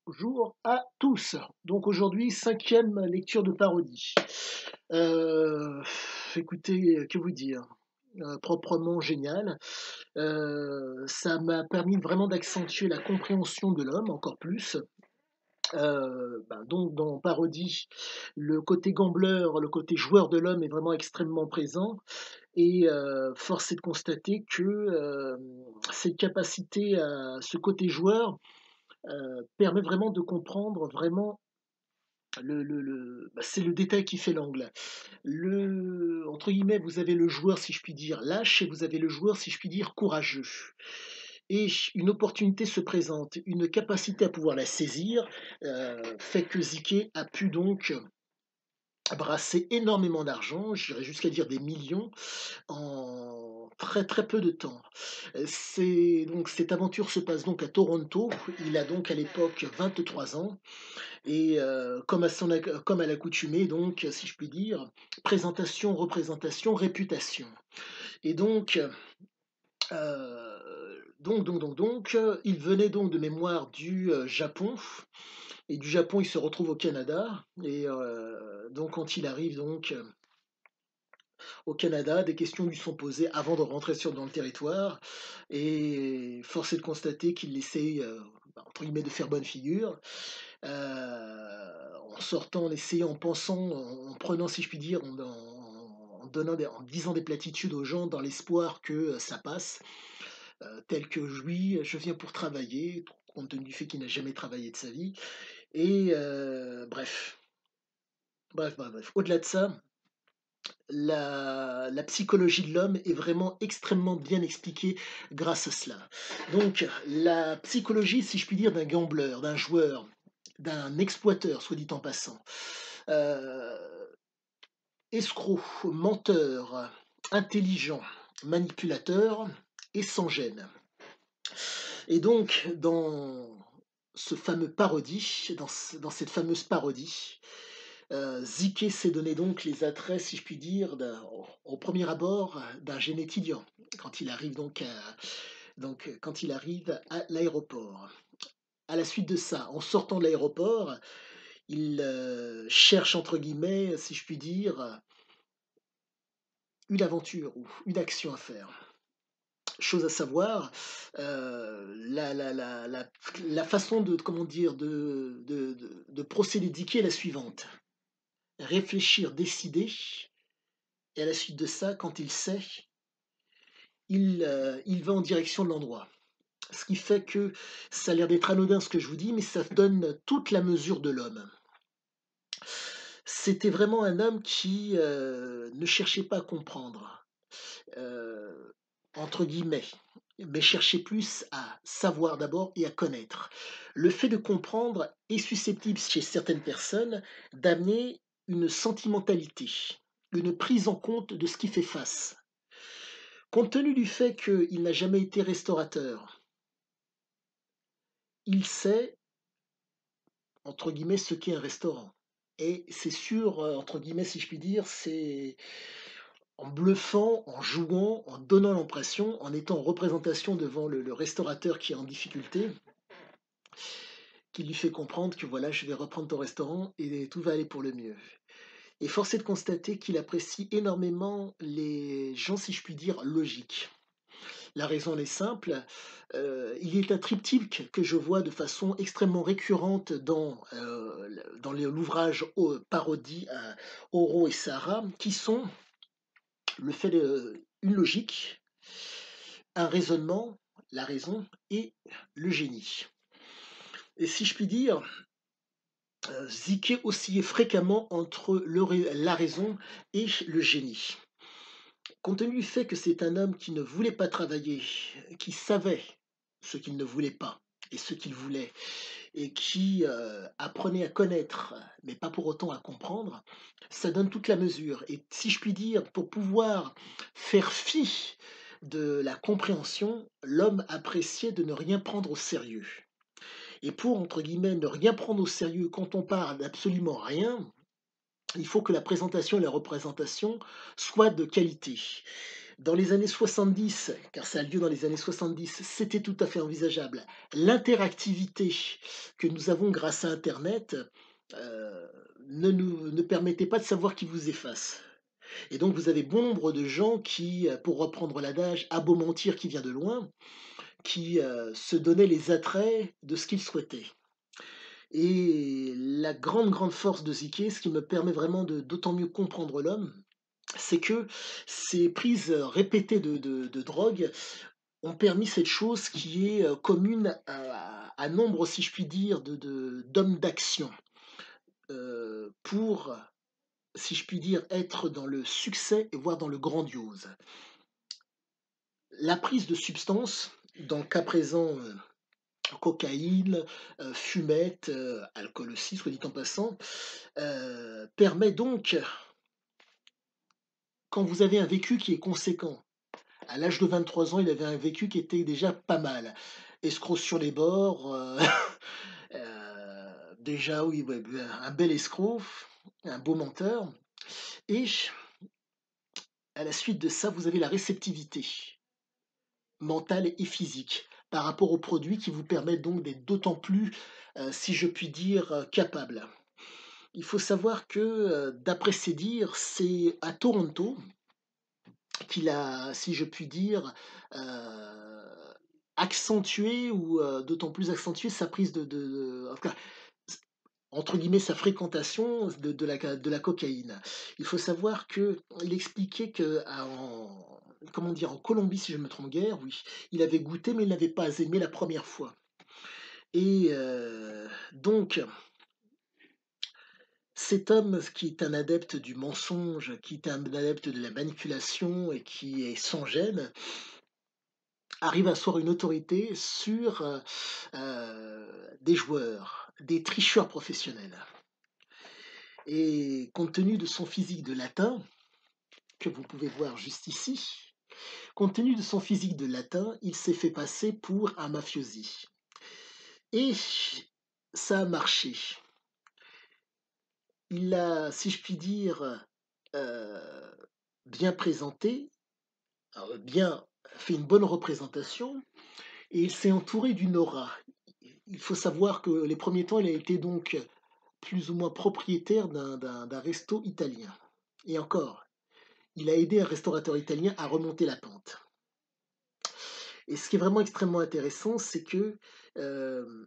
Bonjour à tous. Donc aujourd'hui, cinquième lecture de parodie. Heu, Écoutez, que vous dire? Proprement génial. Ça m'a permis vraiment d'accentuer la compréhension de l'homme encore plus. Donc dans parodie, le côté gambleur, le côté joueur de l'homme est vraiment extrêmement présent et force est de constater que, cette capacité à ce côté joueur, permet vraiment de comprendre vraiment c'est le détail qui fait l'angle. Le Entre guillemets, vous avez le joueur, si je puis dire, lâche et vous avez le joueur, si je puis dire, courageux. Et une opportunité se présente, une capacité à pouvoir la saisir, fait que Ziké a pu donc brasser énormément d'argent, j'irais jusqu'à dire des millions, en très, très peu de temps. C'est donc cette aventure se passe donc à Toronto. Il a donc à l'époque 23 ans et comme à l'accoutumée donc, si je puis dire, présentation, représentation, réputation. Et il venait donc de mémoire du, Japon et du Japon, il se retrouve au Canada et donc quand il arrive donc, au Canada, des questions lui sont posées avant de rentrer dans le territoire et force est de constater qu'il essaie, entre guillemets «de faire bonne figure». En sortant, en essayant, en pensant, en prenant, si je puis dire, en disant des platitudes aux gens dans l'espoir que, ça passe, telles que: «Oui, je viens pour travailler», compte tenu du fait qu'il n'a jamais travaillé de sa vie et bref. Au-delà de ça, la psychologie de l'homme est vraiment extrêmement bien expliquée grâce à cela. Donc la psychologie, si je puis dire, d'un gambler, d'un joueur, d'un exploiteur, soit dit en passant, heu, escroc, menteur, intelligent, manipulateur et sans gêne. Et donc dans cette fameuse parodie, Ziké s'est donné donc les attraits, si je puis dire, au premier abord, d'un jeune étudiant, quand il arrive quand il arrive à l'aéroport. À la suite de ça, en sortant de l'aéroport, il, cherche entre guillemets, si je puis dire, une aventure ou une action à faire. Chose à savoir, la façon de comment dire? De procéder Dicky est la suivante: réfléchir, décider et à la suite de ça, quand il sait, il va en direction de l'endroit. Ce qui fait que ça a l'air d'être anodin ce que je vous dis, mais ça donne toute la mesure de l'homme. C'était vraiment un homme qui, ne cherchait pas à comprendre, heu, entre guillemets, mais cherchait plus à savoir d'abord et à connaître. Le fait de comprendre est susceptible chez certaines personnes d'amener une sentimentalité, une prise en compte de ce qui fait face. Compte tenu du fait qu'il n'a jamais été restaurateur, il sait, entre guillemets, ce qu'est un restaurant et c'est sûr, entre guillemets, si je puis dire, c'est en bluffant, en jouant, en donnant l'impression, en étant en représentation devant le restaurateur qui est en difficulté, qui lui fait comprendre que voilà, je vais reprendre ton restaurant et tout va aller pour le mieux. Et force est de constater qu'il apprécie énormément les gens, si je puis dire, logiques. La raison elle est simple, il est un triptyque que je vois de façon extrêmement récurrente dans l'ouvrage parodie à Oro et Sarah, qui sont le fait de une logique, un raisonnement, la raison et le génie. Et si je puis dire, Ziké oscillait fréquemment entre la raison et le génie. Compte tenu du fait que c'est un homme qui ne voulait pas travailler, qui savait ce qu'il ne voulait pas et ce qu'il voulait, et qui apprenait à connaître, mais pas pour autant à comprendre, ça donne toute la mesure. Et si je puis dire, pour pouvoir faire fi de la compréhension, l'homme appréciait de ne rien prendre au sérieux. Et pour, entre guillemets, ne rien prendre au sérieux quand on parle d'absolument rien, il faut que la présentation et la représentation soient de qualité. Dans les années 70, car ça a lieu dans les années 70, c'était tout à fait envisageable. L'interactivité que nous avons grâce à internet, ne permettait pas de savoir qui vous efface. Et donc vous avez bon nombre de gens qui, pour reprendre l'adage: «A beau mentir qui vient de loin», qui, se donnaient les attraits de ce qu'ils souhaitaient. Et la grande, grande force de Ziké, ce qui me permet vraiment de d'autant mieux comprendre l'homme, c'est que ces prises, répétées de drogue ont permis cette chose qui est, commune à nombre, si je puis dire, d'hommes d'action, pour, si je puis dire, être dans le succès et voire dans le grandiose. La prise de substances, dans le cas présent, cocaïne, fumette, alcool aussi, soit dit en passant, permet donc, quand vous avez un vécu qui est conséquent, à l'âge de 23 ans, il avait un vécu qui était déjà pas mal. Escroc sur les bords, déjà oui, ouais, un bel escroc, un beau menteur et à la suite de ça, vous avez la réceptivité mentale et physique par rapport aux produits qui vous permettent donc d'être d'autant plus, si je puis dire, capable. Il faut savoir que, d'après ses dires, c'est à Toronto qu'il a, si je puis dire, accentué ou, d'autant plus accentué sa prise en tout cas, s entre guillemets, «sa fréquentation» de la cocaïne. Il faut savoir qu'il expliquait qu'en comment dire? En Colombie, si je ne me trompe guère, oui, il avait goûté, mais il n'avait pas aimé la première fois et donc cet homme qui est un adepte du mensonge, qui est un adepte de la manipulation et qui est sans gêne, arrive à asseoir une autorité sur, des joueurs, des tricheurs professionnels et compte tenu de son physique de latin, que vous pouvez voir juste ici, compte tenu de son physique de latin, il s'est fait passer pour un mafiosi et ça a marché. Il a, si je puis dire, heu, bien présenté, bien fait une bonne représentation et il s'est entouré d'une aura. Il faut savoir que les premiers temps, il a été donc plus ou moins propriétaire d'un resto italien et encore, il a aidé un restaurateur italien à remonter la pente et ce qui est vraiment extrêmement intéressant, c'est que, hem,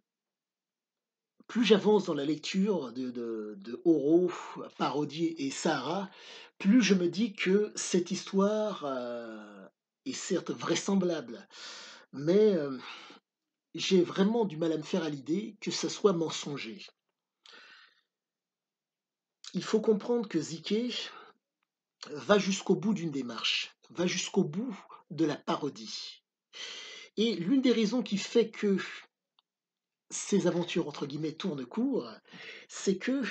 plus j'avance dans la lecture de Oro, Parodi et Sahara, plus je me dis que cette histoire, est certes vraisemblable, mais, j'ai vraiment du mal à me faire à l'idée que ça soit mensonger. Il faut comprendre que Ziké va jusqu'au bout d'une démarche, va jusqu'au bout de la parodie. Et l'une des raisons qui fait que ces aventures entre guillemets tournent court, c'est que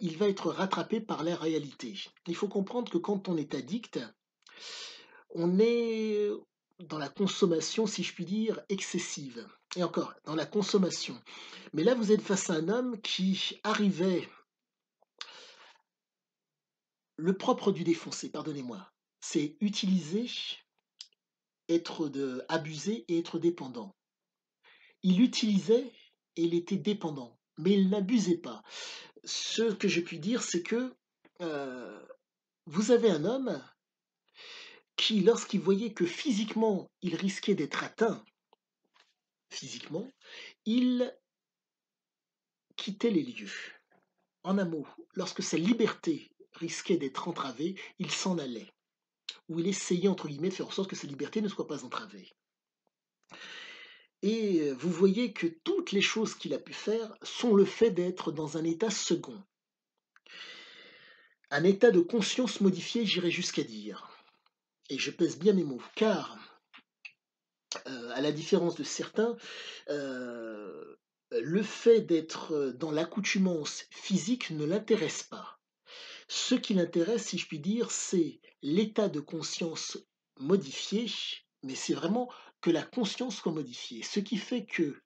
il va être rattrapé par la réalité. Il faut comprendre que quand on est addict, on est dans la consommation, si je puis dire, excessive. Et encore, dans la consommation. Mais là, vous êtes face à un homme qui arrivait, le propre du défoncé, pardonnez-moi, c'est utiliser, abuser et être dépendant. Il utilisait et il était dépendant, mais il n'abusait pas. Ce que je puis dire, c'est que euh, vous avez un homme qui, lorsqu'il voyait que physiquement, il risquait d'être atteint, physiquement, il quittait les lieux. En un mot, lorsque sa liberté risquait d'être entravée, il s'en allait, ou il essayait, entre guillemets, de faire en sorte que sa liberté ne soit pas entravée. Et vous voyez que toutes les choses qu'il a pu faire sont le fait d'être dans un état second. Un état de conscience modifié, j'irais jusqu'à dire. Et je pèse bien mes mots, car, à la différence de certains, le fait d'être dans l'accoutumance physique ne l'intéresse pas. Ce qui l'intéresse, si je puis dire, c'est l'état de conscience modifié, mais c'est vraiment que la conscience soit modifiée. Ce qui fait que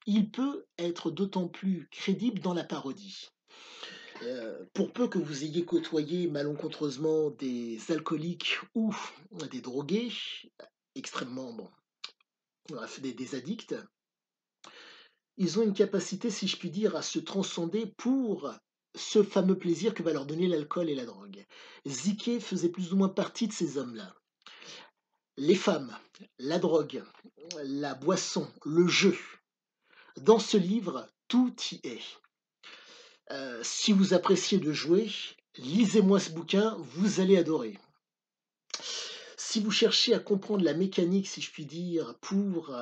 il peut être d'autant plus crédible dans la parodie. Pour peu que vous ayez côtoyé malencontreusement des alcooliques ou des drogués, extrêmement bon, bref, des addicts, ils ont une capacité, si je puis dire, à se transcender pour ce fameux plaisir que va leur donner l'alcool et la drogue. Ziké faisait plus ou moins partie de ces hommes-là. Les femmes, la drogue, la boisson, le jeu. Dans ce livre, tout y est. Si vous appréciez de jouer, lisez-moi ce bouquin, vous allez adorer. Si vous cherchez à comprendre la mécanique, si je puis dire, pour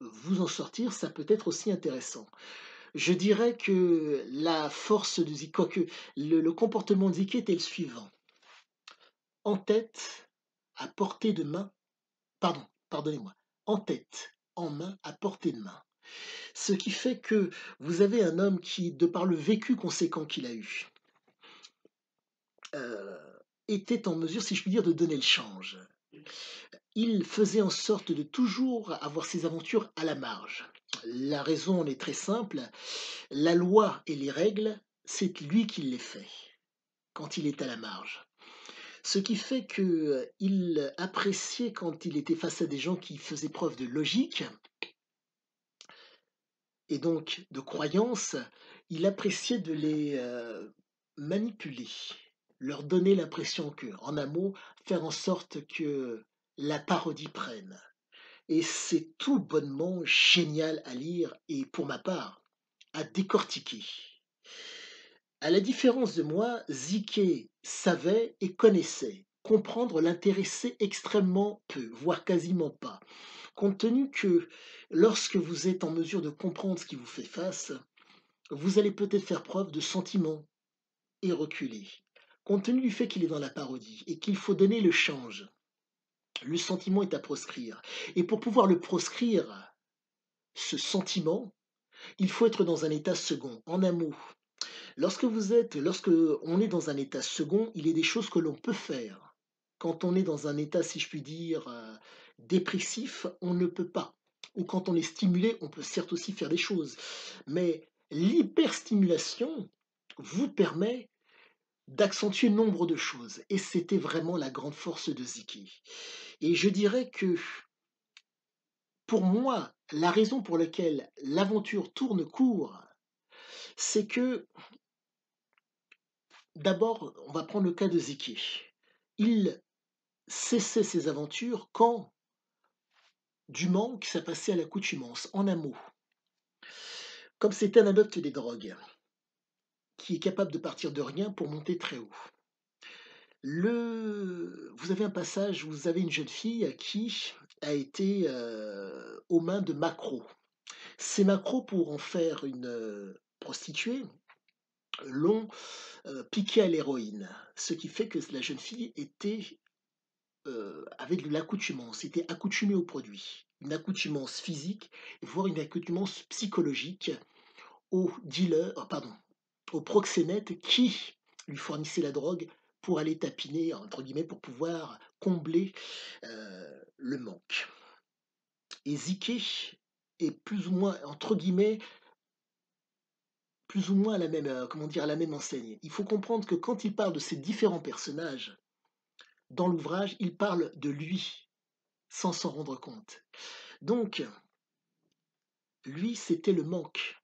vous en sortir, ça peut être aussi intéressant. Je dirais que la force de Zico, que le comportement de Zico était le suivant. En tête, à portée de main, pardonnez-moi, en tête, en main, à portée de main. Ce qui fait que vous avez un homme qui, de par le vécu conséquent qu'il a eu, euh, était en mesure, si je puis dire, de donner le change. Il faisait en sorte de toujours avoir ses aventures à la marge. La raison en est très simple. La loi et les règles, c'est lui qui les fait quand il est à la marge. Ce qui fait qu'il appréciait quand il était face à des gens qui faisaient preuve de logique et donc de croyance, il appréciait de les manipuler, leur donner l'impression que, en un mot, faire en sorte que la parodie prenne. Et c'est tout bonnement génial à lire et, pour ma part, à décortiquer. À la différence de moi, Ziké savait et connaissait. Comprendre l'intéressait extrêmement peu, voire quasiment pas. Compte tenu que lorsque vous êtes en mesure de comprendre ce qui vous fait face, vous allez peut-être faire preuve de sentiment et reculer. Compte tenu du fait qu'il est dans la parodie et qu'il faut donner le change, le sentiment est à proscrire. Et pour pouvoir le proscrire, ce sentiment, il faut être dans un état second. En un mot, lorsque on est dans un état second, il y a des choses que l'on peut faire. Quand on est dans un état, si je puis dire, dépressif, on ne peut pas. Ou quand on est stimulé, on peut certes aussi faire des choses. Mais l'hyperstimulation vous permet d'accentuer nombre de choses. Et c'était vraiment la grande force de Ziki. Et je dirais que, pour moi, la raison pour laquelle l'aventure tourne court, c'est que d'abord, on va prendre le cas de Ziki. Il cessait ses aventures quand du manque, ça passait à l'accoutumance. En un mot, comme c'était un adepte des drogues, qui est capable de partir de rien pour monter très haut. Vous avez un passage où vous avez une jeune fille qui a été aux mains de macros. Ces macros, pour en faire une prostituée, l'ont piquée à l'héroïne. Ce qui fait que la jeune fille avait de l'accoutumance, était accoutumée au produit. Une accoutumance physique, voire une accoutumance psychologique au dealer, pardon, au proxénète qui lui fournissait la drogue pour aller tapiner, entre guillemets, pour pouvoir combler le manque. Et Ziké est plus ou moins, entre guillemets, plus ou moins à la même, comment dire, à la même enseigne. Il faut comprendre que quand il parle de ces différents personnages, dans l'ouvrage, il parle de lui, sans s'en rendre compte. Donc, lui, c'était le manque,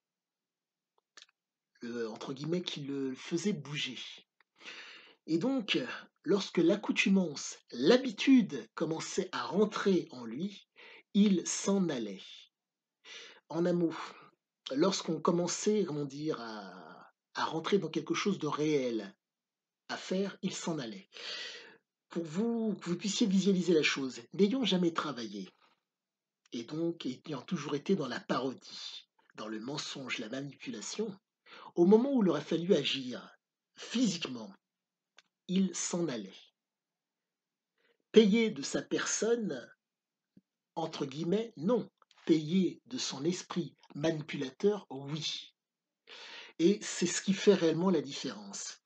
entre guillemets, qui le faisait bouger. Et donc, lorsque l'accoutumance, l'habitude commençait à rentrer en lui, il s'en allait. En un mot, lorsqu'on commençait, comment dire, à rentrer dans quelque chose de réel à faire, il s'en allait. Pour vous, que vous puissiez visualiser la chose, n'ayant jamais travaillé, et donc ayant toujours été dans la parodie, dans le mensonge, la manipulation, au moment où il aurait fallu agir physiquement, il s'en allait. Payer de sa personne, entre guillemets, non. Payer de son esprit manipulateur, oui. Et c'est ce qui fait réellement la différence.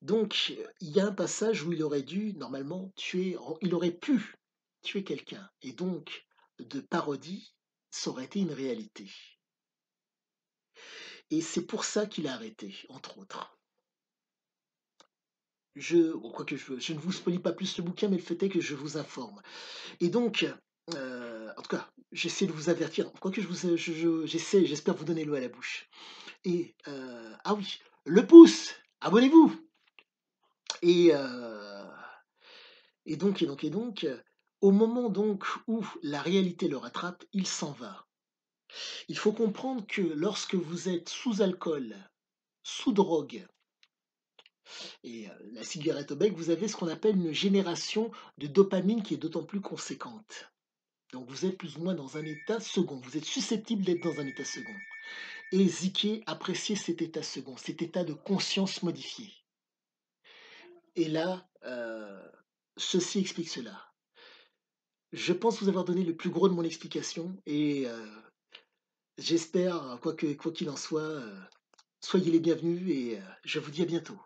Donc, il y a un passage où il aurait dû, normalement, il aurait pu tuer quelqu'un. Et donc, de parodie, ça aurait été une réalité. Et c'est pour ça qu'il a arrêté, entre autres. bon, quoique je ne vous spoilie pas plus le bouquin, mais le fait est que je vous informe. Et donc, en tout cas, j'essaie de vous avertir, quoique j'essaie, j'espère vous donner l'eau à la bouche. Et ah oui, le pouce! Abonnez-vous! Et au moment donc où la réalité le rattrape, il s'en va. Il faut comprendre que lorsque vous êtes sous alcool, sous drogue et la cigarette au bec, vous avez ce qu'on appelle une génération de dopamine qui est d'autant plus conséquente. Donc vous êtes plus ou moins dans un état second, vous êtes susceptible d'être dans un état second. Et Ziké appréciait cet état second, cet état de conscience modifié. Et là, ceci explique cela. Je pense vous avoir donné le plus gros de mon explication et j'espère, quoi qu'il en soit, soyez les bienvenus et je vous dis à bientôt.